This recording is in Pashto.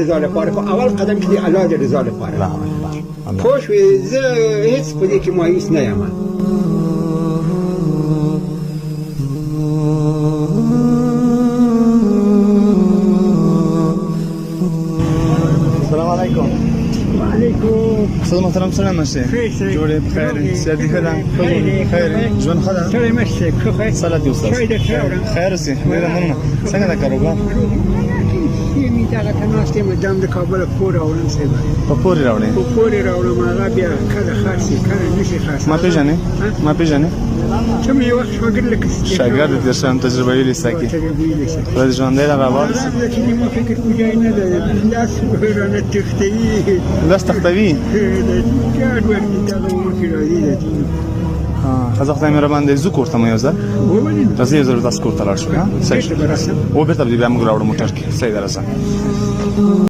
رضا لپاره په اول قدم کې د الله د رضا لپاره الله اکبر الله. پوه شوې زه هېڅ په دې کې مایوس نه یم السلام علیکم. وعلیکم استاد محترم سلام مشه. جوړه بخیر سیادی خدا خیر ژوند خدا سړی مشه ښه خیر صلات دی استاد خیر اوسې ډیره مننه څنګه دا کاروبار می دغه ته ناست یم دم د کابل پور راوړم صاحب په پورې راوړې په پورې راوړم هغه بیا کله خاصې کله نشي خاص ما پیژنې چې مې یو وخت شاګرد لکه شاګرد دې شم تجربه ویلې سکه ورځ ژوندې را راوړل چې ما فکر کوجای نه ده لاس ورانه تختوي لاس تختوي ګاډ ورته دغه مخې راځي خزه خدای مهربان دی زو کوړه مې یوزه راځي یو ضرورت تاسو کوړه لاړ شو ها صحیح و به تر دې بیا موږ راوړو موټر کې صحیح درځه